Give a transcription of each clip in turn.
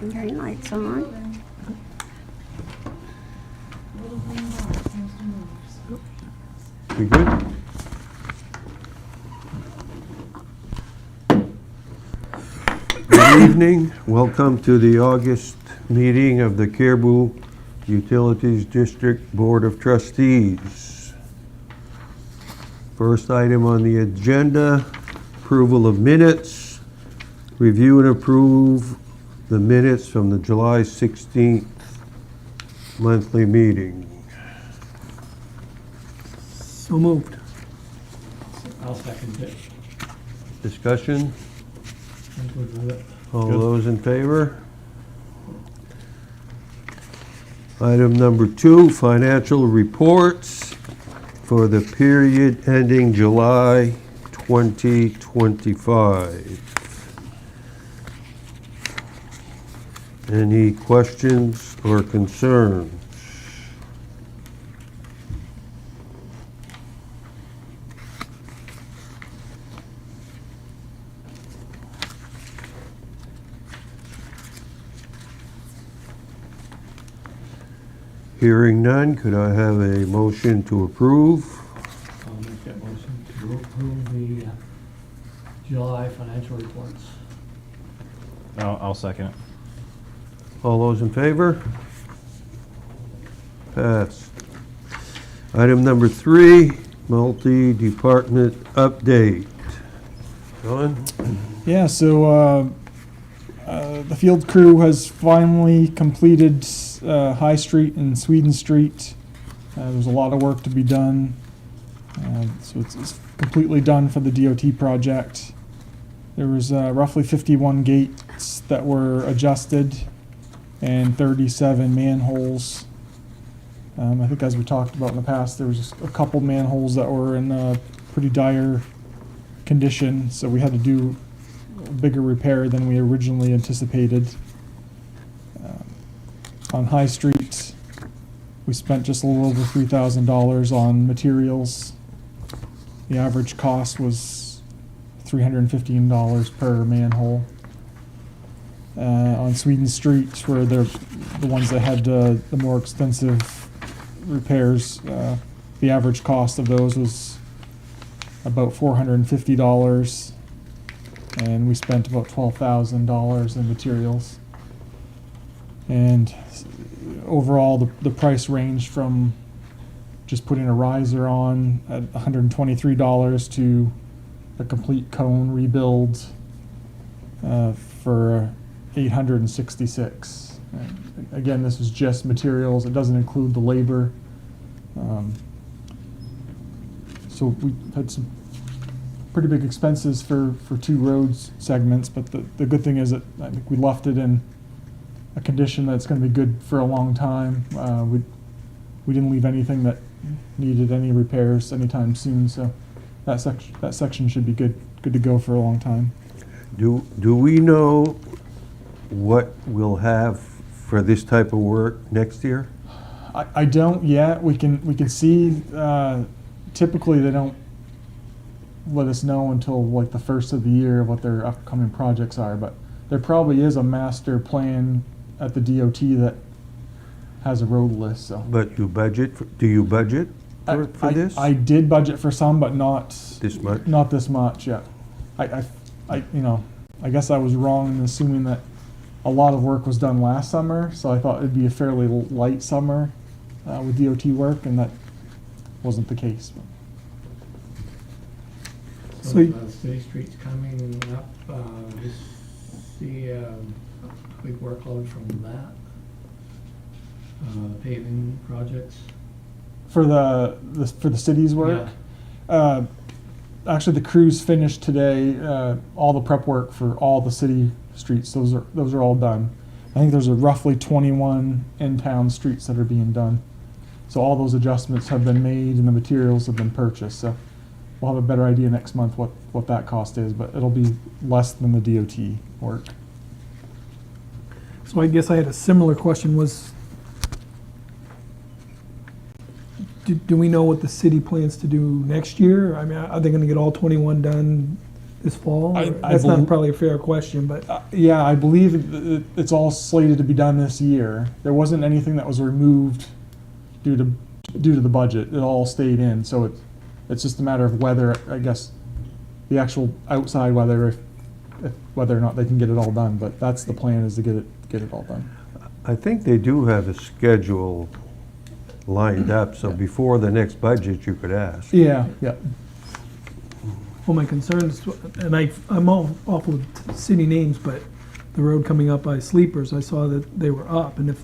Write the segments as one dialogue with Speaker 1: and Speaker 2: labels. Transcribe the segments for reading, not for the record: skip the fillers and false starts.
Speaker 1: Okay, lights on.
Speaker 2: We good? Good evening. Welcome to the August meeting of the Caribou Utilities District Board of Trustees. First item on the agenda, approval of minutes. Review and approve the minutes from the July 16th monthly meeting.
Speaker 3: So moved.
Speaker 4: I'll second it.
Speaker 2: Discussion?
Speaker 4: I'm good with it.
Speaker 2: All those in favor? Item number 2, financial reports for the period ending July 2025. Any questions or concerns? Hearing none, could I have a motion to approve?
Speaker 4: I'll make that motion to approve the July financial reports.
Speaker 5: I'll second it.
Speaker 2: All those in favor? Passed. Item number 3, multi-department update. John?
Speaker 3: Yeah, so the field crew has finally completed High Street and Sweden Street. There's a lot of work to be done. So it's completely done for the DOT project. There was roughly 51 gates that were adjusted and 37 manholes. I think as we talked about in the past, there was just a couple manholes that were in pretty dire condition, so we had to do a bigger repair than we originally anticipated. On High Street, we spent just a little over $3,000 on materials. The average cost was $315 per manhole. On Sweden Street, where they're the ones that had the more expensive repairs, the average cost of those was about $450, and we spent about $12,000 in materials. And overall, the price ranged from just putting a riser on at $123 to a complete cone rebuild for $866. And again, this is just materials. It doesn't include the labor. So we had some pretty big expenses for 2 roads segments, but the good thing is that I think we left it in a condition that's going to be good for a long time. We didn't leave anything that needed any repairs anytime soon, so that section should be good to go for a long time.
Speaker 2: Do we know what we'll have for this type of work next year?
Speaker 3: I don't yet. We can see. Typically, they don't let us know until like the first of the year of what their upcoming projects are. But there probably is a master plan at the DOT that has a road list. So.
Speaker 2: But do you budget for this?
Speaker 3: I did budget for some, but not
Speaker 2: This much?
Speaker 3: Not this much. Yeah. I guess I was wrong in assuming that a lot of work was done last summer, so I thought it'd be a fairly light summer with DOT work, and that wasn't the case.
Speaker 4: So City Street's coming up, just see a big workload from that. Paving projects.
Speaker 3: For the city's work, actually the crews finished today. All the prep work for all the city streets, those are all done. I think there's roughly 21 in-town streets that are being done. So all those adjustments have been made and the materials have been purchased. So we'll have a better idea next month what that cost is, but it'll be less than the DOT work.
Speaker 6: So I guess I had a similar question. Do we know what the city plans to do next year? I mean, are they going to get all 21 done this fall?
Speaker 3: I
Speaker 6: That's
Speaker 3: bel-
Speaker 6: not probably a fair question, but
Speaker 3: Yeah, I believe it's all slated to be done this year. There wasn't anything that was removed due to the budget. It all stayed in, so it's just a matter of whether, I guess, the actual outside weather, if whether or not they can get it all done. But that's the plan, is to get it all done.
Speaker 2: I think they do have a schedule lined up, so before the next budget, you could ask.
Speaker 3: Yeah, yeah.
Speaker 6: well, my concern is, and I'm all awful with city names, but the road coming up by Sleepers, I saw that they were up, and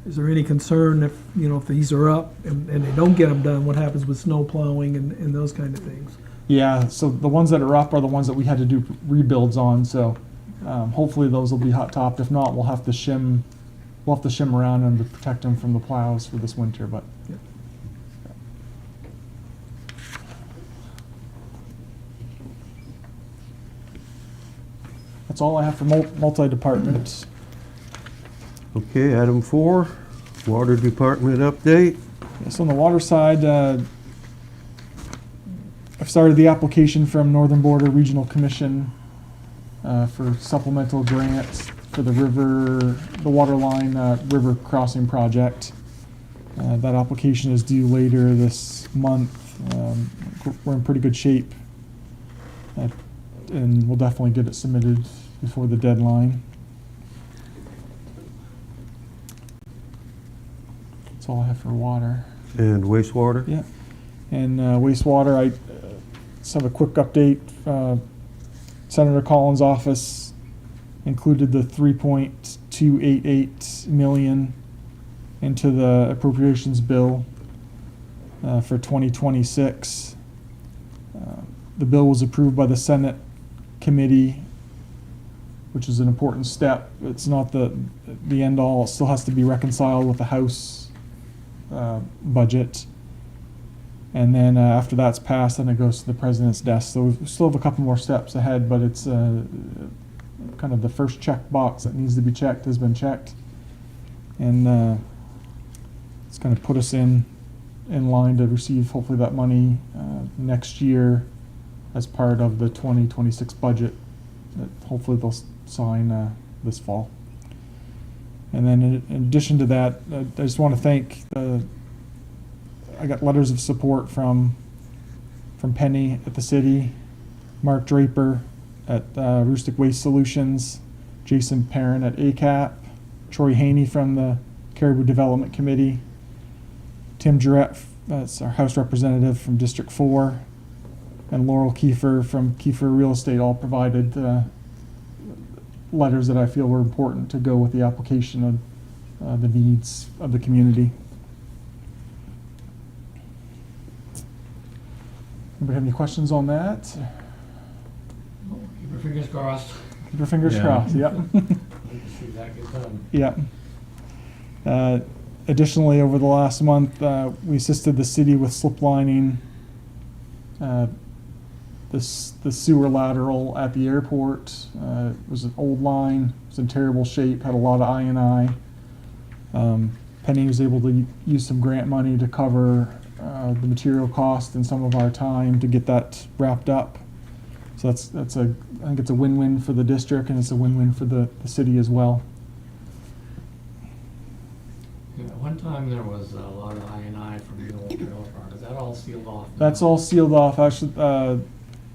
Speaker 6: is there any concern if, if these are up and they don't get them done, what happens with snow plowing and those kind of things?
Speaker 3: Yeah, so the ones that are up are the ones that we had to do rebuilds on, so hopefully those will be hot topped. If not, we'll have to shim around them to protect them from the plows for this winter, but.
Speaker 6: Yep.
Speaker 3: That's all I have for multi-department.
Speaker 2: Okay, item 4, Water Department update.
Speaker 3: So on the water side, I've started the application from Northern Border Regional Commission for supplemental grants for the water line river crossing project. That application is due later this month. We're in pretty good shape, and we'll definitely get it submitted before the deadline. That's all I have for water.
Speaker 2: And wastewater?
Speaker 3: Yeah. And wastewater, I just have a quick update. Senator Collins' office included the $3.288 million into the appropriations bill for 2026. The bill was approved by the Senate committee, which is an important step. It's not the end all. It still has to be reconciled with the House budget. And then after that's passed, then it goes to the president's desk. So we still have a couple more steps ahead, but it's kind of the first check box that needs to be checked has been checked. And it's going to put us in line to receive hopefully that money next year as part of the 2026 budget that hopefully they'll sign this fall. And then in addition to that, I just want to thank I got letters of support from Penny at the city, Mark Draper at Rustic Waste Solutions, Jason Perrin at ACAP, Troy Haney from the Caribou Development Committee, Tim Jarrett, that's our House representative from District 4, and Laurel Kiefer from Kiefer Real Estate all provided letters that I feel were important to go with the application of the needs of the community. Anybody have any questions on that?
Speaker 4: Keep your fingers crossed.
Speaker 3: Keep your fingers
Speaker 5: Yeah.
Speaker 3: crossed, yep.
Speaker 4: Like to see that get done.
Speaker 3: Yep. Additionally, over the last month, we assisted the city with slip lining the sewer lateral at the airport. It was an old line, it was in terrible shape, had a lot of I&I. Penny was able to use some grant money to cover the material cost and some of our time to get that wrapped up. So I think it's a win-win for the district, and it's a win-win for the city as well.
Speaker 4: Yeah, one time there was a lot of I&I from the old trailer park. Is that all sealed off now?
Speaker 3: That's all sealed off. Actually,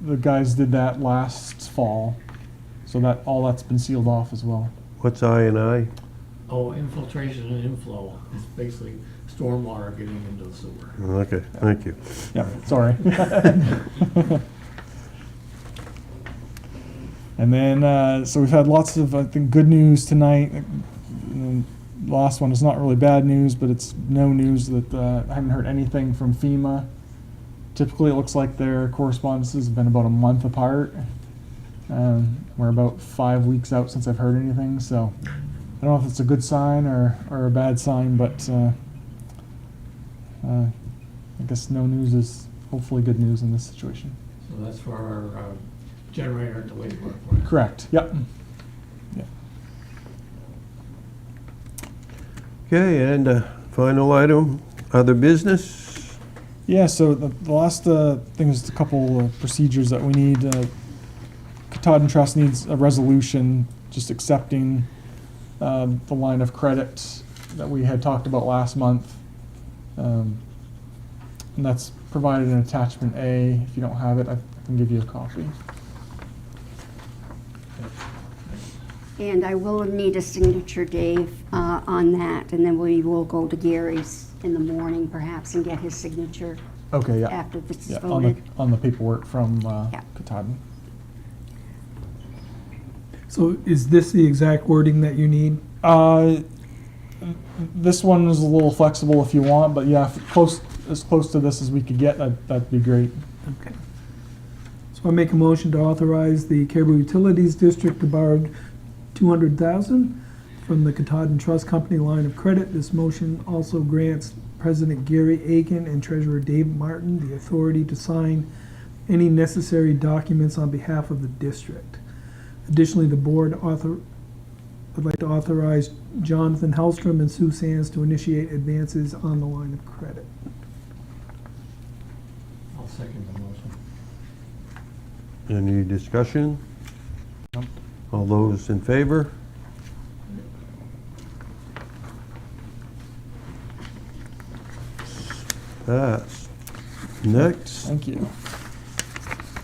Speaker 3: the guys did that last fall, so all that's been sealed off as well.
Speaker 2: What's I&I?
Speaker 4: Oh, infiltration and inflow. It's basically stormwater getting into the sewer.
Speaker 2: Okay, thank you.
Speaker 3: Yeah, sorry. And then, so we've had lots of, I think, good news tonight. The last one is not really bad news, but it's no news that I haven't heard anything from FEMA. Typically, it looks like their correspondences have been about a month apart. We're about 5 weeks out since I've heard anything, so I don't know if it's a good sign or a bad sign, but I guess no news is hopefully good news in this situation.
Speaker 4: So that's for our generator at the wastewater plant.
Speaker 3: Correct, yep. Yep.
Speaker 2: Okay, and final item, other business?
Speaker 3: Yeah, so the last thing is a couple of procedures that we need. Katahdin Trust needs a resolution just accepting the line of credit that we had talked about last month. And that's provided in attachment A. If you don't have it, I can give you a copy.
Speaker 1: And I will need a signature, Dave, on that, and then we will go to Gary's in the morning perhaps and get his signature
Speaker 3: Okay, yeah.
Speaker 1: after this is
Speaker 3: Yeah,
Speaker 1: voted.
Speaker 3: on the paperwork from
Speaker 1: Yeah.
Speaker 3: Katahdin.
Speaker 6: So is this the exact wording that you need?
Speaker 3: This one is a little flexible if you want, but yeah, as close to this as we could get, that'd be great.
Speaker 6: Okay. So I make a motion to authorize the Caribou Utilities District to borrow $200,000 from the Katahdin Trust Company line of credit. This motion also grants President Gary Aiken and Treasurer Dave Martin the authority to sign any necessary documents on behalf of the district. Additionally, the board would like to authorize Jonathan Hellstrom and Sue Sands to initiate advances on the line of credit.
Speaker 4: I'll second the motion.
Speaker 2: Any discussion?
Speaker 3: Nope.
Speaker 2: All those in favor? Pass. Next,
Speaker 3: Thank you.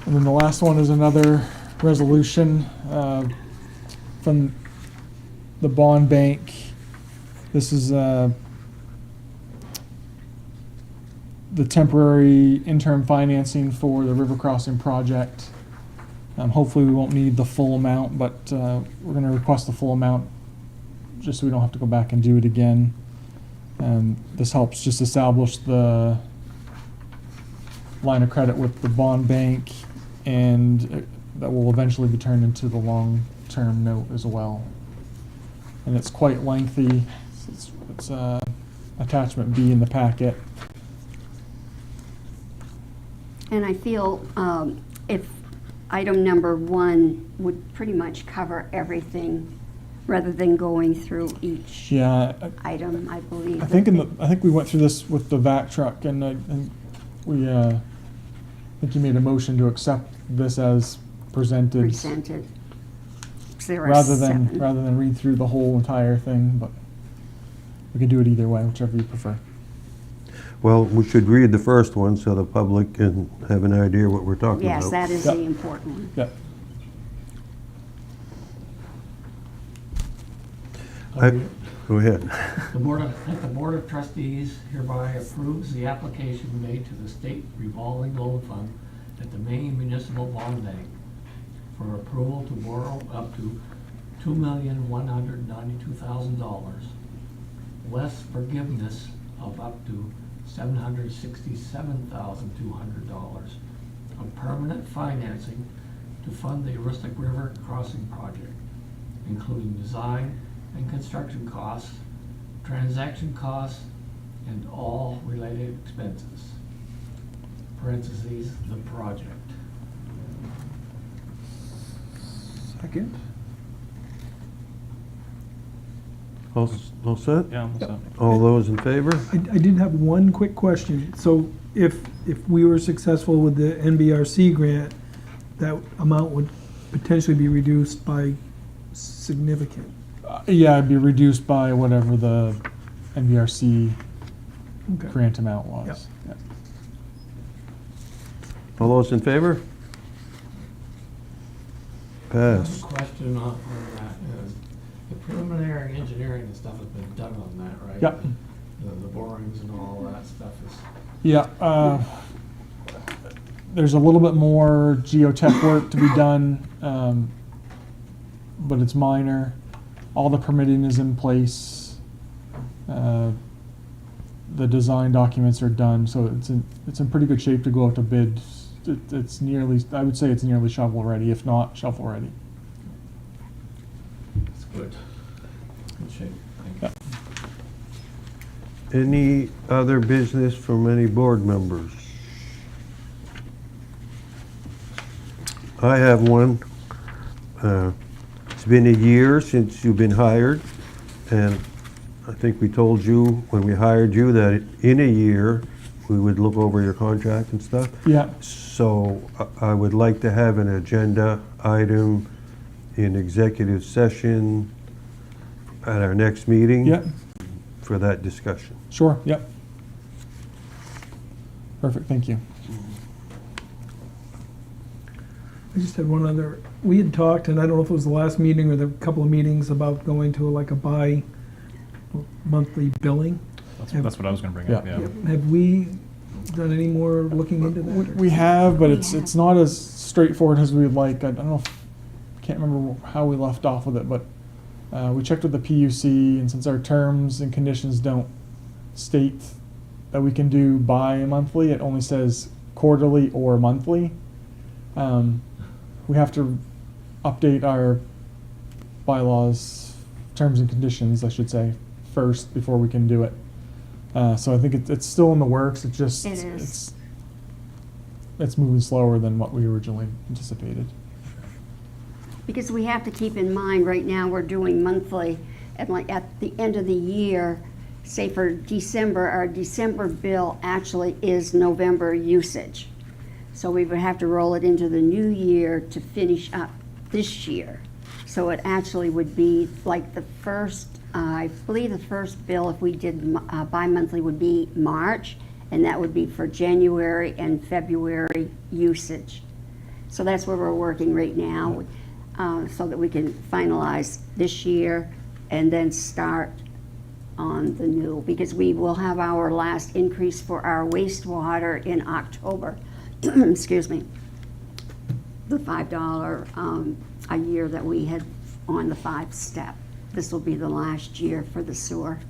Speaker 3: And then the last one is another resolution from the bond bank. This is the temporary interim financing for the river crossing project. Hopefully we won't need the full amount, but we're going to request the full amount just so we don't have to go back and do it again. This helps just establish the line of credit with the bond bank, and that will eventually be turned into the long-term note as well. And it's quite lengthy. It's attachment B in the packet.
Speaker 1: And I feel if item number 1 would pretty much cover everything rather than going through each
Speaker 3: Yeah,
Speaker 1: item, I believe.
Speaker 3: I think I think we went through this with the vac truck, and we I think you made a motion to accept this as presented,
Speaker 1: Presented. There are
Speaker 3: rather
Speaker 1: 7.
Speaker 3: than read through the whole entire thing. But we can do it either way, whichever you prefer.
Speaker 2: well, we should read the first one so the public can have an idea what we're talking about.
Speaker 1: Yes, that is
Speaker 3: Yep.
Speaker 1: the important one.
Speaker 3: Yep.
Speaker 2: Go ahead.
Speaker 4: The Board of Trustees hereby approves the application made to the State Revolving Loan Fund at the Maine Municipal Bond Bank for approval to borrow up to $2,192,000, less forgiveness of up to $767,200 of permanent financing to fund the Aroostook River Crossing Project, including design and construction costs, transaction costs, and all related expenses. Parentheses, the project.
Speaker 3: Second.
Speaker 2: All set?
Speaker 5: Yeah, I'm set.
Speaker 2: All those in favor?
Speaker 6: I did have one quick question. So if we were successful with the NBRC grant, that amount would potentially be reduced by significant.
Speaker 3: Yeah, it'd be reduced by whatever the NBRC
Speaker 6: Okay.
Speaker 3: grant amount was.
Speaker 6: Yep.
Speaker 3: Yep.
Speaker 2: All those in favor? Pass.
Speaker 4: Question on that is, the preliminary engineering and stuff has been done on that, right?
Speaker 3: Yep.
Speaker 4: The borings and all that stuff is,
Speaker 3: Yeah, there's a little bit more geotech work to be done, but it's minor. All the permitting is in place. The design documents are done, so it's in pretty good shape to go out to bid. It's nearly, I would say it's nearly shovel ready, if not shovel ready.
Speaker 4: it's good. Good shape, thank you.
Speaker 2: Any other business from any board members? I have one. It's been a year since you've been hired, and I think we told you when we hired you that in a year, we would look over your contract and stuff.
Speaker 3: Yeah,
Speaker 2: So I would like to have an agenda item in executive session at our next meeting.
Speaker 3: Yep,
Speaker 2: For that discussion.
Speaker 3: sure, yep. Perfect, thank you.
Speaker 6: I just had one other, we had talked, and I don't know if it was the last meeting or the couple of meetings about going to like a bi-monthly billing.
Speaker 5: That's what I was gonna bring up,
Speaker 3: Yeah.
Speaker 5: yeah.
Speaker 6: Have we done any more looking into
Speaker 3: We,
Speaker 6: that?
Speaker 3: we have, but
Speaker 1: We
Speaker 3: it's
Speaker 1: have.
Speaker 3: not as straightforward as we would like. I don't know if, can't remember how we left off with it, but we checked with the PUC, and since our terms and conditions don't state that we can do bi-monthly, it only says quarterly or monthly. We have to update our bylaws, terms and conditions, I should say, first before we can do it. So I think it's still in the works. It just
Speaker 1: It is.
Speaker 3: it's moving slower than what we originally anticipated.
Speaker 1: Because we have to keep in mind, right now, we're doing monthly, and like at the end of the year, say for December, our December bill actually is November usage. So we would have to roll it into the new year to finish up this year. So it actually would be like the first, I believe the first bill, if we did bi-monthly, would be March, and that would be for January and February usage. So that's where we're working right now, so that we can finalize this year and then start on the new, because we will have our last increase for our wastewater in October. Excuse me. The $5 a year that we had on the 5-step. This will be the last year for the sewer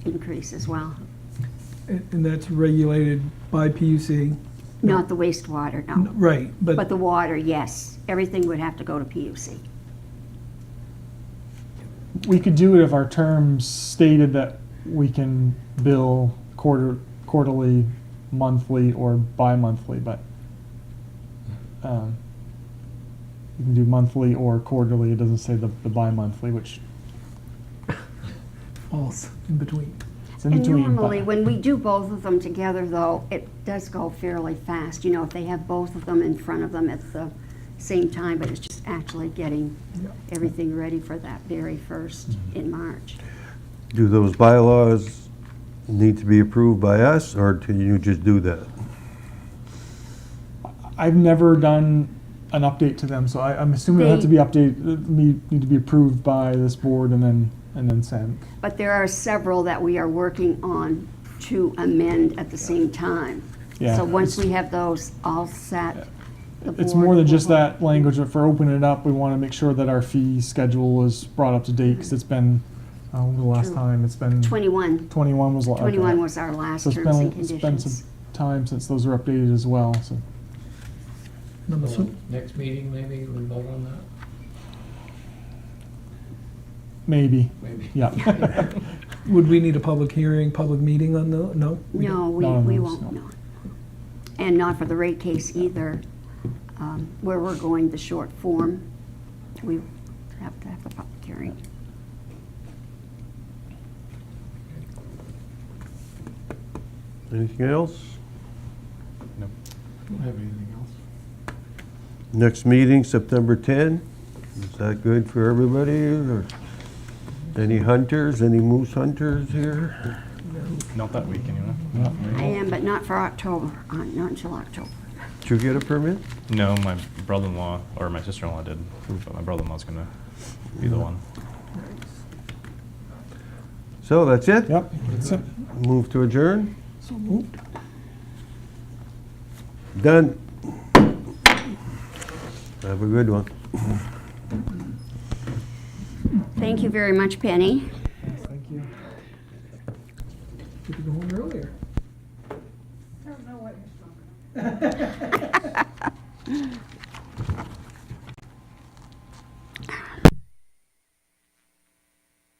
Speaker 1: increase as well.
Speaker 6: And that's regulated by PUC?
Speaker 1: Not the wastewater, no.
Speaker 6: Right,
Speaker 1: But
Speaker 6: but
Speaker 1: the water, yes. Everything would have to go to PUC.
Speaker 3: We could do it if our terms stated that we can bill quarterly, monthly, or bi-monthly, but you can do monthly or quarterly. It doesn't say the bi-monthly, which
Speaker 6: falls in between.
Speaker 3: it's in
Speaker 1: And
Speaker 3: between.
Speaker 1: normally,
Speaker 3: but
Speaker 1: when we do both of them together, though, it does go fairly fast. You know, if they have both of them in front of them at the same time, but it's just actually getting everything ready for that very first in March.
Speaker 2: Do those bylaws need to be approved by us, or can you just do that?
Speaker 3: I've never done an update to them, so I'm assuming it have to be updated, need to be approved by this board and then sent.
Speaker 1: But there are several that we are working on to amend at the same time.
Speaker 3: Yeah.
Speaker 1: So once we have those all set, the
Speaker 3: It's
Speaker 1: board
Speaker 3: more than
Speaker 1: will-
Speaker 3: just that language. For opening it up, we want to make sure that our fee schedule is brought up to date, because it's been, the last
Speaker 1: True.
Speaker 3: time, it's been
Speaker 1: 21.
Speaker 3: 21 was.
Speaker 1: 21 was our last
Speaker 3: So
Speaker 1: terms and
Speaker 3: it's been
Speaker 1: conditions.
Speaker 3: some time since those were updated as well, so.
Speaker 6: And I'm
Speaker 4: So
Speaker 6: assuming,
Speaker 4: next meeting, maybe we vote on that?
Speaker 3: Maybe,
Speaker 4: Maybe.
Speaker 3: yeah.
Speaker 6: would we need a public hearing, public meeting on the, no? We don't.
Speaker 1: No,
Speaker 3: Not on
Speaker 1: we
Speaker 3: those,
Speaker 1: won't,
Speaker 3: no.
Speaker 1: no. And not for the rate case either, where we're going the short form. We have to have the public hearing.
Speaker 2: Anything else?
Speaker 5: Nope.
Speaker 4: Don't have anything else.
Speaker 2: Next meeting, September 10. Is that good for everybody? Or any hunters, any moose hunters here?
Speaker 5: Not that week, anyway.
Speaker 1: I am, but not for October, not until October.
Speaker 2: Did you get a permit?
Speaker 5: No, my brother-in-law, or my sister-in-law did, but my brother-in-law's gonna be the one.
Speaker 2: So that's it?
Speaker 3: Yep, that's it.
Speaker 2: Move to adjourn?
Speaker 6: So moved.
Speaker 2: Done. Have a good one.
Speaker 1: Thank you very much, Penny.
Speaker 3: Thank you.
Speaker 6: Get to go home earlier.
Speaker 7: I don't know what you're talking about.